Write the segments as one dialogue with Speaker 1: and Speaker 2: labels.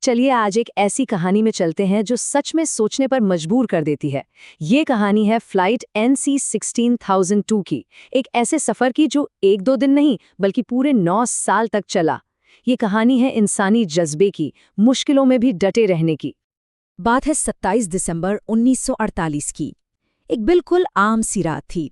Speaker 1: चलिए आज एक ऐसी कहानी में चलते हैं जो सच में सोचने पर मजबूर कर देती है। ये कहानी है फ्लाइट NC-16002 की, एक ऐसे सफर की जो 1-2 दिन नहीं बल्कि पूरे 9 साल तक चला। ये कहानी है इंसानी जज्बे की, मुश्किलों में भी डटे रहने की।
Speaker 2: बात है 27 दिसंबर 1948 की। एक बिल्कुल आम सी रात थी।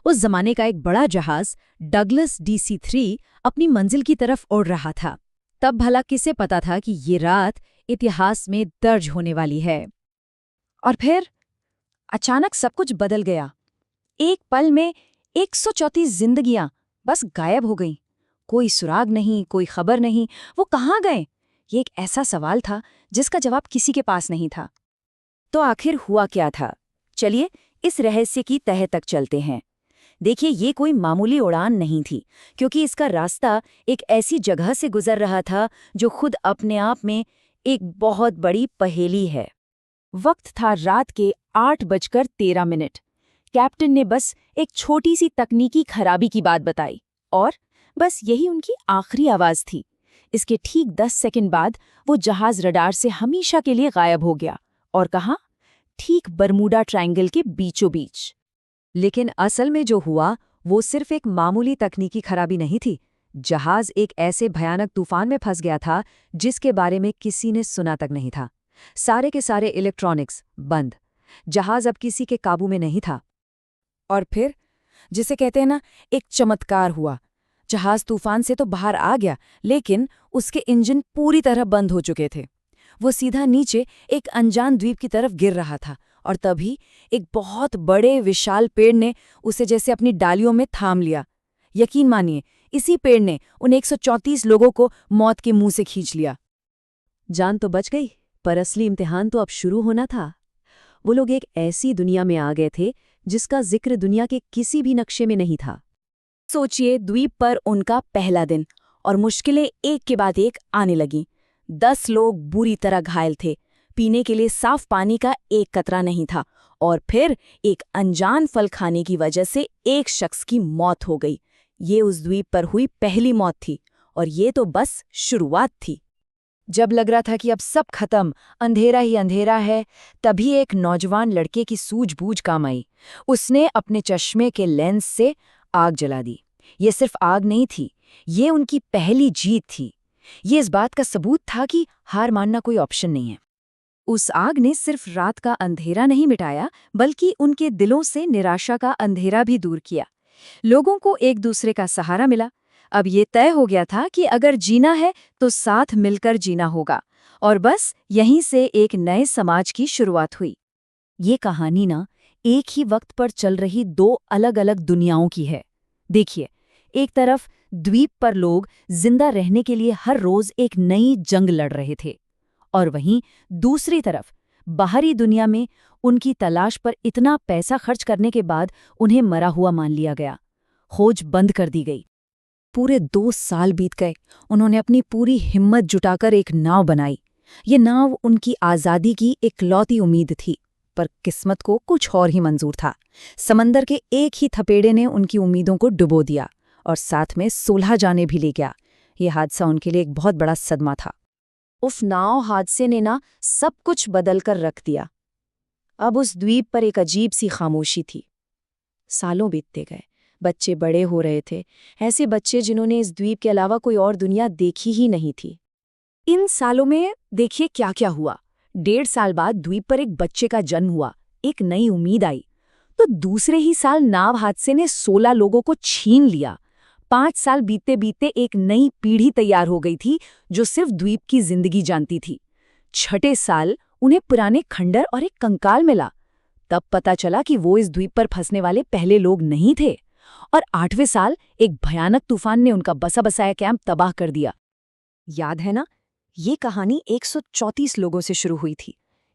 Speaker 2: उस जमाने का एक बड़ा जहाज डगलस DC-3 अपनी मंजिल की तरफ उड़ रहा था। तब भला किसे पता था कि ये रात इतिहास में दर्ज होने वाली है।
Speaker 3: और फिर अचानक सब कुछ बदल गया। एक पल में 134 जिंदगियां बस गायब हो गईं। कोई सुराग नहीं, कोई खबर नहीं। वो कहाँ गए? ये एक ऐसा सवाल था जिसका जवाब किसी के पास नहीं था।
Speaker 2: तो आखिर हुआ क्या था? चलिए इस रहस्य की तह तक चलते हैं। देखिए, ये कोई मामूली उड़ान नहीं थी, क्योंकि इसका रास्ता एक ऐसी जगह से गुजर रहा था जो खुद अपने आप में एक बहुत बड़ी पहेली है। वक्त था रात के 8:13। कैप्टन ने बस एक छोटी सी तकनीकी खराबी की बात बताई और बस यही उनकी आखिरी आवाज थी। इसके ठीक 10 सेकंड बाद वो जहाज रडार से हमेशा के लिए गायब हो गया। और कहाँ? ठीक बरमूडा ट्रायंगल के बीचों बीच।
Speaker 1: लेकिन असल में जो हुआ वो सिर्फ एक मामूली तकनीकी खराबी नहीं थी। जहाज एक ऐसे भयानक तूफान में फंस गया था जिसके बारे में किसी ने सुना तक नहीं था। सारे के सारे इलेक्ट्रॉनिक्स बंद। जहाज अब किसी के काबू में नहीं था।
Speaker 3: और फिर जिसे कहते हैं ना, एक चमत्कार हुआ। जहाज तूफान से तो बाहर आ गया, लेकिन उसके इंजन पूरी तरह बंद हो चुके थे। वो सीधा नीचे एक अनजान द्वीप की तरफ गिर रहा था और तभी एक बहुत बड़े विशाल पेड़ ने उसे जैसे अपनी डालियों में थाम लिया। यकीन मानिए, इसी पेड़ ने उन 134 लोगों को मौत के मुंह से खींच लिया।
Speaker 1: जान तो बच गई, पर असली इम्तिहान तो अब शुरू होना था। वो लोग एक ऐसी दुनिया में आ गए थे जिसका जिक्र दुनिया के किसी भी नक्शे में नहीं था।
Speaker 3: सोचिए, द्वीप पर उनका पहला दिन और मुश्किलें एक के बाद एक आने लगीं। 10 लोग बुरी तरह घायल थे। पीने के लिए साफ पानी का एक कतरा नहीं था। और फिर एक अनजान फल खाने की वजह से एक शख्स की मौत हो गई। ये उस द्वीप पर हुई पहली मौत थी और ये तो बस शुरुआत थी। जब लग रहा था कि अब सब खत्म, अंधेरा ही अंधेरा है, तभी एक नौजवान लड़के की सूझबूझ काम आई। उसने अपने चश्मे के लेंस से आग जला दी। ये सिर्फ आग नहीं थी, ये उनकी पहली जीत थी। ये इस बात का सबूत था कि हार मानना कोई ऑप्शन नहीं है।
Speaker 1: उस आग ने सिर्फ रात का अंधेरा नहीं मिटाया, बल्कि उनके दिलों से निराशा का अंधेरा भी दूर किया। लोगों को एक दूसरे का सहारा मिला। अब ये तय हो गया था कि अगर जीना है तो साथ मिलकर जीना होगा। और बस यहीं से एक नए समाज की शुरुआत हुई।
Speaker 2: ये कहानी ना एक ही वक्त पर चल रही 2 अलग-अलग दुनियाओं की है। देखिए, एक तरफ द्वीप पर लोग जिंदा रहने के लिए हर रोज एक नई जंग लड़ रहे थे, और वहीं दूसरी तरफ बाहरी दुनिया में उनकी तलाश पर इतना पैसा खर्च करने के बाद उन्हें मरा हुआ मान लिया गया। खोज बंद कर दी गई। पूरे 2 साल बीत गए। उन्होंने अपनी पूरी हिम्मत जुटाकर एक नाव बनाई। ये नाव उनकी आज़ादी की इकलौती उम्मीद थी, पर किस्मत को कुछ और ही मंजूर था। समंदर के एक ही थपेड़े ने उनकी उम्मीदों को डुबो दिया और साथ में 16 जाने भी ले गया। ये हादसा उनके लिए एक बहुत बड़ा सदमा था।
Speaker 3: उस नाव हादसे ने ना सब कुछ बदल कर रख दिया। अब उस द्वीप पर एक अजीब सी खामोशी थी। सालों बीतते गए, बच्चे बड़े हो रहे थे, ऐसे बच्चे जिन्होंने इस द्वीप के अलावा कोई और दुनिया देखी ही नहीं थी। इन सालों में देखिए क्या क्या हुआ। 1.5 साल बाद द्वीप पर एक बच्चे का जन्म हुआ, एक नई उम्मीद आई। तो दूसरे ही साल नाव हादसे ने 16 लोगों को छीन लिया। 5 साल बीतते बीतते एक नई पीढ़ी तैयार हो गई थी जो सिर्फ द्वीप की जिंदगी जानती थी। 6ठे साल उन्हें पुराने खंडर और एक कंकाल मिला। तब पता चला कि वो इस द्वीप पर फंसने वाले पहले लोग नहीं थे। और 8वें साल एक भयानक तूफान ने उनका बसा बसाया कैंप तबाह कर दिया। याद है ना, ये कहानी 134 लोगों से शुरू हुई थी।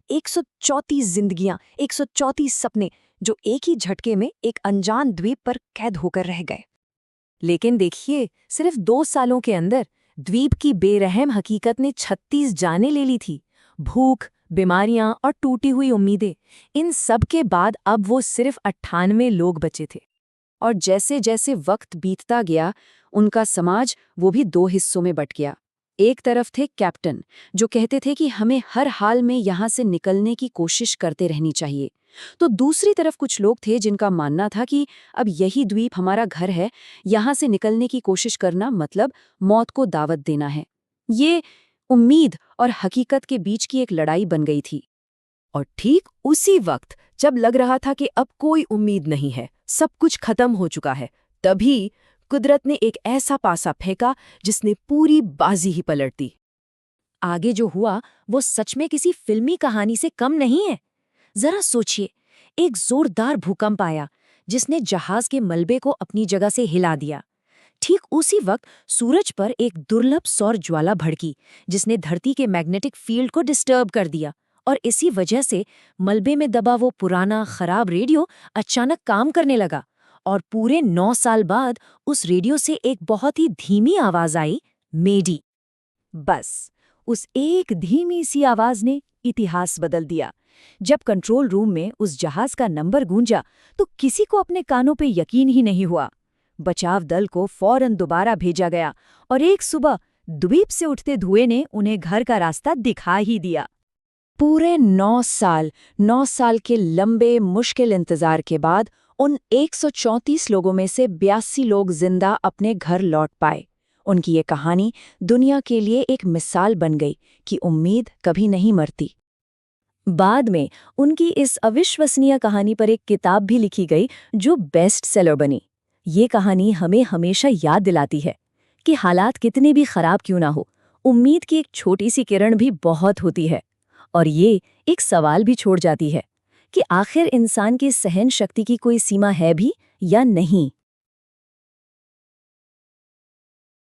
Speaker 3: 134 जिंदगियां, 134 सपने जो एक ही झटके में एक अनजान द्वीप पर कैद होकर रह गए। लेकिन देखिए, सिर्फ 2 सालों के अंदर द्वीप की बेरहम हकीकत ने 36 जानें ले ली थी। भूख, बीमारियां और टूटी हुई उम्मीदें, इन सब के बाद अब वो सिर्फ 98 लोग बचे थे। और जैसे जैसे वक्त बीतता गया, उनका समाज वो भी 2 हिस्सों में बट गया।
Speaker 1: एक तरफ थे कैप्टन, जो कहते थे कि हमें हर हाल में यहाँ से निकलने की कोशिश करते रहनी चाहिए। तो दूसरी तरफ कुछ लोग थे जिनका मानना था कि अब यही द्वीप हमारा घर है, यहाँ से निकलने की कोशिश करना मतलब मौत को दावत देना है। ये उम्मीद और हकीकत के बीच की एक लड़ाई बन गई थी।
Speaker 3: और ठीक उसी वक्त जब लग रहा था कि अब कोई उम्मीद नहीं है, सब कुछ खत्म हो चुका है, तभी कुदरत ने एक ऐसा पासा फेंका जिसने पूरी बाजी ही पलट दी।
Speaker 1: आगे जो हुआ वो सच में किसी फिल्मी कहानी से कम नहीं है। जरा सोचिए, एक जोरदार भूकंप आया जिसने जहाज के मलबे को अपनी जगह से हिला दिया। ठीक उसी वक्त सूरज पर एक दुर्लभ सौर ज्वाला भड़की जिसने धरती के मैग्नेटिक फील्ड को डिस्टर्ब कर दिया, और इसी वजह से मलबे में दबा वो पुराना खराब रेडियो अचानक काम करने लगा। और पूरे 9 साल बाद उस रेडियो से एक बहुत ही धीमी आवाज आई, मेडी।
Speaker 2: बस उस एक धीमी सी आवाज ने इतिहास बदल दिया। जब कंट्रोल रूम में उस जहाज का नंबर गूंजा तो किसी को अपने कानों पे यकीन ही नहीं हुआ। बचाव दल को फौरन दोबारा भेजा गया और एक सुबह द्वीप से उठते धुएं ने उन्हें घर का रास्ता दिखा ही दिया।
Speaker 1: पूरे 9 साल के लंबे मुश्किल इंतजार के बाद उन 134 लोगों में से 82 लोग जिंदा अपने घर लौट पाए। उनकी ये कहानी दुनिया के लिए एक मिसाल बन गई कि उम्मीद कभी नहीं मरती। बाद में उनकी इस अविश्वसनीय कहानी पर एक किताब भी लिखी गई जो बेस्ट सेलर बनी। ये कहानी हमें हमेशा याद दिलाती है कि हालात कितने भी खराब क्यों ना हो, उम्मीद की एक छोटी सी किरण भी बहुत होती है। और ये एक सवाल भी छोड़ जाती है कि आखिर इंसान की सहन शक्ति की कोई सीमा है भी या नहीं।